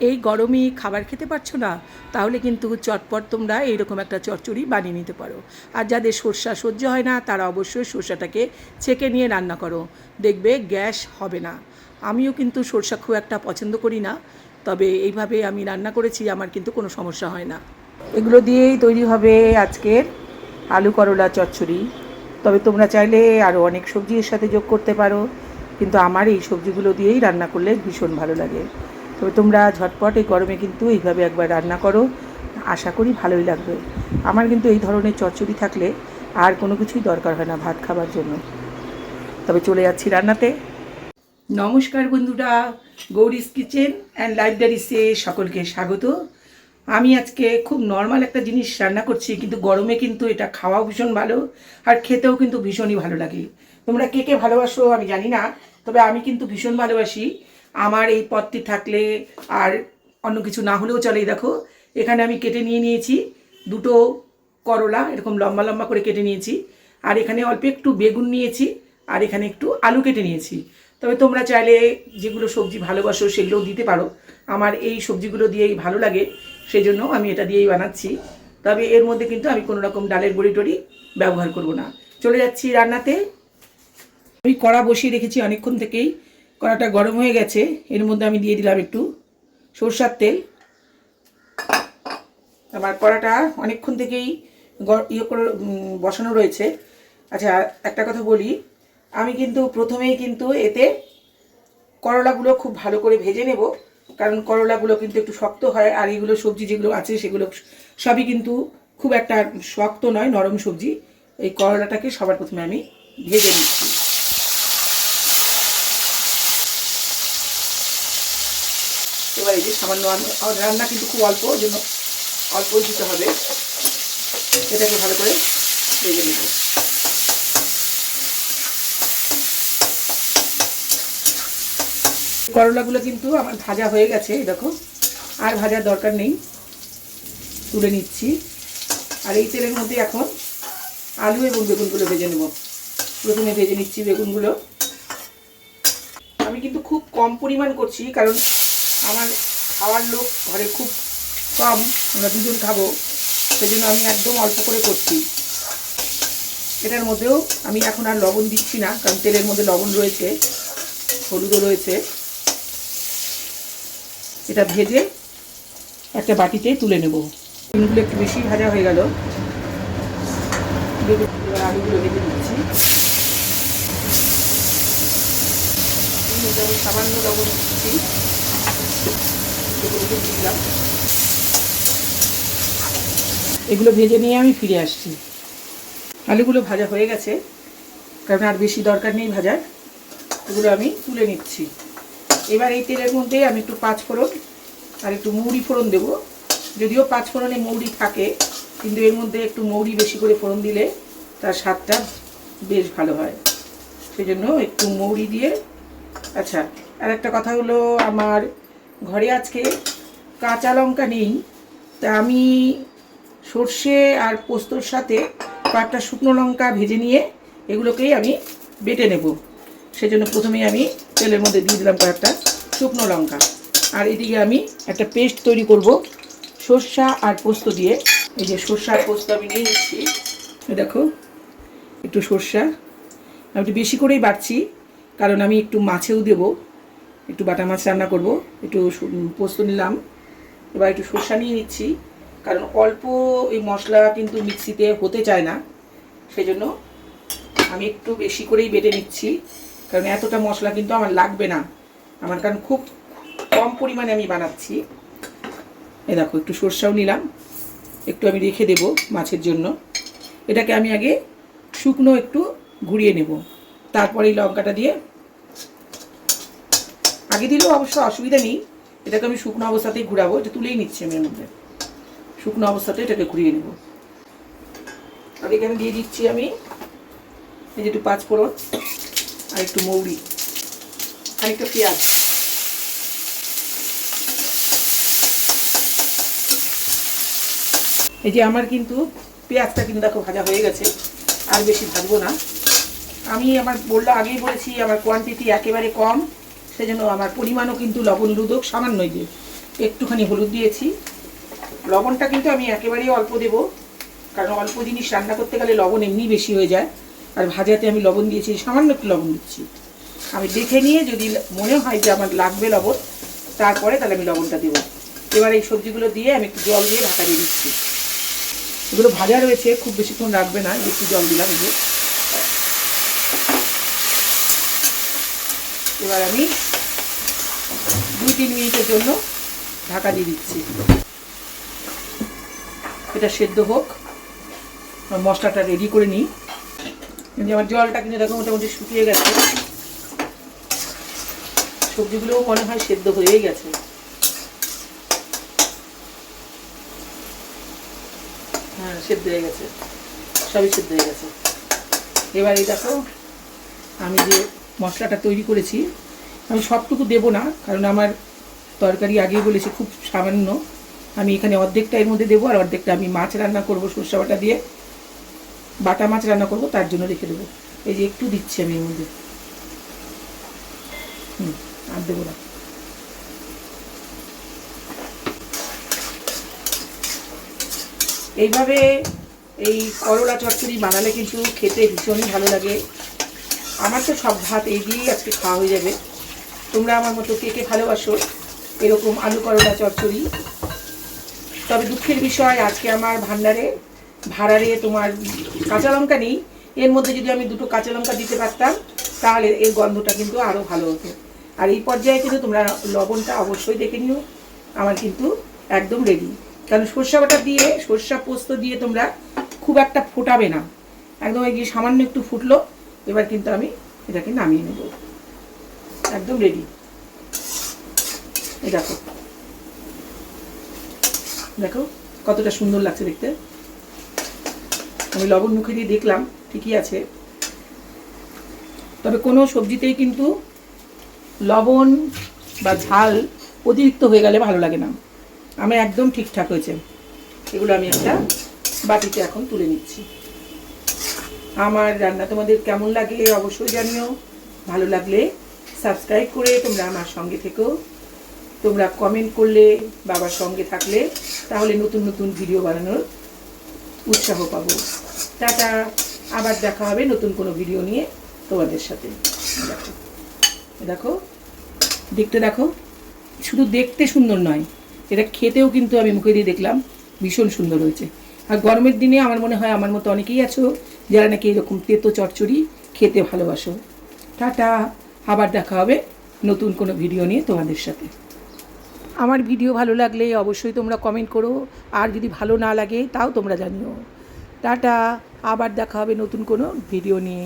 এই গরমে খাবার খেতে পারছো না, তাহলে কিন্তু চটপট তোমরা এইরকম একটা চচ্চড়ি বানিয়ে নিতে পারো। আর যাদের সর্ষা সহ্য হয় না তারা অবশ্যই সর্ষাটাকে ছেঁকে নিয়ে রান্না করো, দেখবে গ্যাস হবে না। আমিও কিন্তু সর্ষা খুব একটা পছন্দ করি না, তবে এইভাবে আমি রান্না করেছি, আমার কিন্তু কোনো সমস্যা হয় না। এগুলো দিয়েই তৈরি হবে আজকের আলু করলা চচ্চড়ি। তবে তোমরা চাইলে আরও অনেক সবজি এর সাথে যোগ করতে পারো, কিন্তু আমার এই সবজিগুলো দিয়েই রান্না করলে ভীষণ ভালো লাগে। তবে তোমরা ঝটপট এই গরমে কিন্তু এইভাবে একবার রান্না করো, আশা করি ভালোই লাগবে। আমার কিন্তু এই ধরনের চচ্চড়ি থাকলে আর কোনো কিছুই দরকার হয় না ভাত খাবার জন্য। তবে চলে যাচ্ছি রান্নাতে। নমস্কার বন্ধুরা, গৌরিস কিচেন অ্যান্ড লাইব্রেরিসে সকলকে স্বাগত। আমি আজকে খুব নর্মাল একটা জিনিস রান্না করছি, কিন্তু গরমে কিন্তু এটা খাওয়াও ভীষণ ভালো আর খেতেও কিন্তু ভীষণই ভালো লাগে। তোমরা কে কে ভালোবাসো আমি জানি না, তবে আমি কিন্তু ভীষণ ভালোবাসি। আমার এই পদটি থাকলে আর অন্য কিছু না হলেও চলে। দেখো এখানে আমি কেটে নিয়েছি দুটো করলা, এরকম লম্বা লম্বা করে কেটে নিয়েছি। আর এখানে অল্প একটু বেগুন নিয়েছি, আর এখানে একটু আলু কেটে নিয়েছি। তবে তোমরা চাইলে যেগুলো সবজি ভালোবাসো সেগুলোও দিতে পারো। আমার এই সবজিগুলো দিয়েই ভালো লাগে, সেই জন্য আমি এটা দিয়েই বানাচ্ছি। তবে এর মধ্যে কিন্তু আমি কোনো রকম ডালের বড়ি টড়ি ব্যবহার করব না। চলে যাচ্ছি রান্নাতে। আমি কড়া বসিয়ে রেখেছি অনেকক্ষণ থেকেই, কড়াটা গরম হয়ে গেছে। এর মধ্যে আমি দিয়ে দিলাম একটু সরষার তেল। আমার কড়াটা অনেকক্ষণ থেকেই ইয়ে করে বসানো রয়েছে। আচ্ছা, একটা কথা বলি, আমি কিন্তু প্রথমেই কিন্তু এতে করলাগুলো খুব ভালো করে ভেজে নেব, কারণ করলাগুলো কিন্তু একটু শক্ত হয়। আর এইগুলো সবজি যেগুলো আছে সেগুলো সবই কিন্তু খুব একটা শক্ত নয়, নরম সবজি। এই করলাটাকে সবার প্রথমে আমি ভেজে নিচ্ছি। এবার এই যে সামান্য রান্না কিন্তু খুব অল্প, ওই জন্য অল্পই দিতে হবে। এটাকে ভালো করে ভেজে নেব। করলাগুলো কিন্তু আমার ভাজা হয়ে গেছে, দেখো আর ভাজার দরকার নেই, তুলে নিচ্ছি। আর এই তেলের মধ্যে এখন আলু এবং বেগুনগুলো ভেজে নেব। প্রথমে ভেজে নিচ্ছি বেগুনগুলো। আমি কিন্তু খুব কম পরিমাণ করছি, কারণ আমার খাওয়ার লোক ঘরে খুব কম, আমরা দুজন খাবো, সেই জন্য আমি একদম অল্প করে করছি। এটার মধ্যেও আমি এখন আর লবণ দিচ্ছি না, কারণ তেলের মধ্যে লবণ রয়েছে, হলুদও রয়েছে। এটা ভেজে একটা বাটিতে তুলে নেব। বেগুনগুলো একটু বেশি ভাজা হয়ে গেল, আলুগুলো ভেজে দিচ্ছি। আমি সামান্য লবণ দিচ্ছি, দিলাম। এগুলো ভেজে নিয়ে আমি ফিরে আসছি। আলুগুলো ভাজা হয়ে গেছে, কারণ আর বেশি দরকার নেই ভাজার। এগুলো আমি তুলে নিচ্ছি। এবার এই তেলের মধ্যে আমি একটু পাঁচফোড়ন আর একটু মৌরি ফোড়ন দেবো। যদিও পাঁচফোড়নে মৌরি থাকে, কিন্তু এর মধ্যে একটু মৌরি বেশি করে ফোড়ন দিলে তার স্বাদটা বেশ ভালো হয়, সেই জন্য একটু মৌরি দিয়ে। আচ্ছা, আর একটা কথা হলো, আমার ঘরে আজকে কাঁচা লঙ্কা নেই, তা আমি সর্ষে আর পোস্তর সাথে কয়েকটা শুকনো লঙ্কা ভেজে নিয়ে এগুলোকেই আমি বেটে নেব। সেজন্য প্রথমেই আমি তেলের মধ্যে দিয়ে দিলাম কয়েকটা শুকনো লঙ্কা। আর এদিকে আমি একটা পেস্ট তৈরি করব সর্ষা আর পোস্ত দিয়ে। এই যে সর্ষা আর পোস্ত আমি নিয়ে নিচ্ছি। দেখো একটু সর্ষা আমি একটু বেশি করেই বাটছি, কারণ আমি একটু মাছেও দেব, একটু বাটা মাছ রান্না করব। একটু পোস্ত নিলাম। এবার একটু সর্ষা নিয়ে নিচ্ছি, কারণ অল্প এই মশলা কিন্তু মিক্সিতে হতে চায় না, সেই জন্য আমি একটু বেশি করেই বেটে নিচ্ছি, কারণ এতটা মশলা কিন্তু আমার লাগবে না, আমার কারণ খুব কম পরিমাণে আমি বানাচ্ছি। এই দেখো একটু সর্ষাও নিলাম, একটু আমি রেখে দেব মাছের জন্য। এটাকে আমি আগে শুকনো একটু ঘুরিয়ে নেব, তারপরে এই লঙ্কাটা দিয়ে। আগে দিলেও অবশ্য অসুবিধা নেই, এটাকে আমি শুকনো অবস্থাতেই ঘুরাবো। এটা তুলেই নিচ্ছি আমি এর মধ্যে, শুকনো অবস্থাতে এটাকে ঘুরিয়ে নেব। আর এখানে দিয়ে দিচ্ছি আমি এই যে একটু পাঁচফোড়ন আর একটু মৌরি আর একটা পেঁয়াজ। এই যে আমার কিন্তু পেঁয়াজটা কিন্তু দেখো ভাজা হয়ে গেছে, আর বেশি ভাজবো না আমি। আগেই বলেছি আমার কোয়ান্টিটি একেবারে কম, সেজন্য আমার পরিমাণও কিন্তু লবণ লুদক সামান্যই দিয়ে। একটুখানি হলুদ দিয়েছি। লবণটা কিন্তু আমি একেবারেই অল্প দেবো, কারণ অল্প জিনিস রান্না করতে গেলে লবণ এমনি বেশি হয়ে যায়। আর ভাজাতে আমি লবণ দিয়েছি, সামান্য একটু লবণ দিচ্ছি। আমি দেখে নিয়ে যদি মনে হয় যে আমার লাগবে লবণ, তারপরে তাহলে আমি লবণটা দেবো। এবার এই সবজিগুলো দিয়ে আমি একটু জল দিয়ে ঢাকা দিয়ে দিচ্ছি। এগুলো ভাজা রয়েছে, খুব বেশিক্ষণ রাখবে না, একটু জল দিলাম। এই যে এবার আমি 2-3 মিনিটের জন্য ঢাকা দিয়ে দিচ্ছি। এটা সেদ্ধ হোক, মশলাটা রেডি করে নিই। কিন্তু আমার জলটা কিন্তু দেখো মোটামুটি শুকিয়ে গেছে, সবজিগুলোও মনে হয় সেদ্ধ হয়ে গেছে। হ্যাঁ, সেদ্ধ হয়ে গেছে, সবই সেদ্ধ হয়ে গেছে। এবার এই দেখো আমি যে মশলাটা তৈরি করেছি, আমি সবটুকু দেবো না, কারণ আমার তরকারি আগেই বলেছি খুব সামান্য। আমি এখানে অর্ধেকটা এর মধ্যে দেবো, আর অর্ধেকটা আমি মাছ রান্না করবো, সরষে বাটা দিয়ে বাটা মাছ রান্না করবো, তার জন্য রেখে দেবো। এই যে একটু দিচ্ছি আমি এর মধ্যে, আর দেবো না। এইভাবে এই করলা চচ্চড়ি বানালে কিন্তু খেতে ভীষণই ভালো লাগে। আমার তো সব ভাত এই দিয়েই আজকে খাওয়া হয়ে যাবে। তোমরা আমার মতো কে কে ভালোবাসো এরকম আলু করলা চচ্চড়ি? তবে দুঃখের বিষয়, আজকে আমার ভাড়ারে তোমার কাঁচা লঙ্কা নেই। এর মধ্যে যদি আমি 2টো কাঁচা লঙ্কা দিতে পারতাম, তাহলে এর গন্ধটা কিন্তু আরও ভালো হতো। আর এই পর্যায়ে কিন্তু তোমরা লবণটা অবশ্যই দেখে নিও। আমার কিন্তু একদম রেডি, কারণ সরষে বাটা দিয়ে, সরষা পোস্ত দিয়ে তোমরা খুব একটা ফোটাবে না, একদম এই যে সামান্য একটু ফুটলো। এবার কিন্তু আমি এটাকে নামিয়ে নেব, একদম রেডি। এই দেখো, দেখো কতটা সুন্দর লাগছে দেখতে। আমি লবণ মুখে দিয়ে দেখলাম, ঠিকই আছে। তবে কোনো সবজিতেই কিন্তু লবণ বা ঝাল অতিরিক্ত হয়ে গেলে ভালো লাগে না। আমার একদম ঠিকঠাক হয়েছে। এগুলো আমি একটা বাটিতে এখন তুলে নিচ্ছি। আমার রান্না তোমাদের কেমন লাগে অবশ্যই জানিও। ভালো লাগলে সাবস্ক্রাইব করে তোমরা আমার সঙ্গে থেকো। তোমরা কমেন্ট করলে, বাবার সঙ্গে থাকলে, তাহলে নতুন নতুন ভিডিও বানানোর উৎসাহ পাবো। টাটা, আবার দেখা হবে নতুন কোনো ভিডিও নিয়ে তোমাদের সাথে। দেখো দেখো, দেখতে দেখো, শুধু দেখতে সুন্দর নয়, এটা খেতেও কিন্তু আমি মুখে দিয়ে দেখলাম ভীষণ সুন্দর হয়েছে। আর গরমের দিনে আমার মনে হয় আমার মতো অনেকেই আছো যারা নাকি এরকম তেতো চচ্চড়ি খেতে ভালোবাসো। টাটা, আবার দেখা হবে নতুন কোনো ভিডিও নিয়ে তোমাদের সাথে। আমার ভিডিও ভালো লাগলে অবশ্যই তোমরা কমেন্ট করো, আর যদি ভালো না লাগে তাও তোমরা জানিও। টাটা, আবার দেখা হবে নতুন কোনো ভিডিও নিয়ে।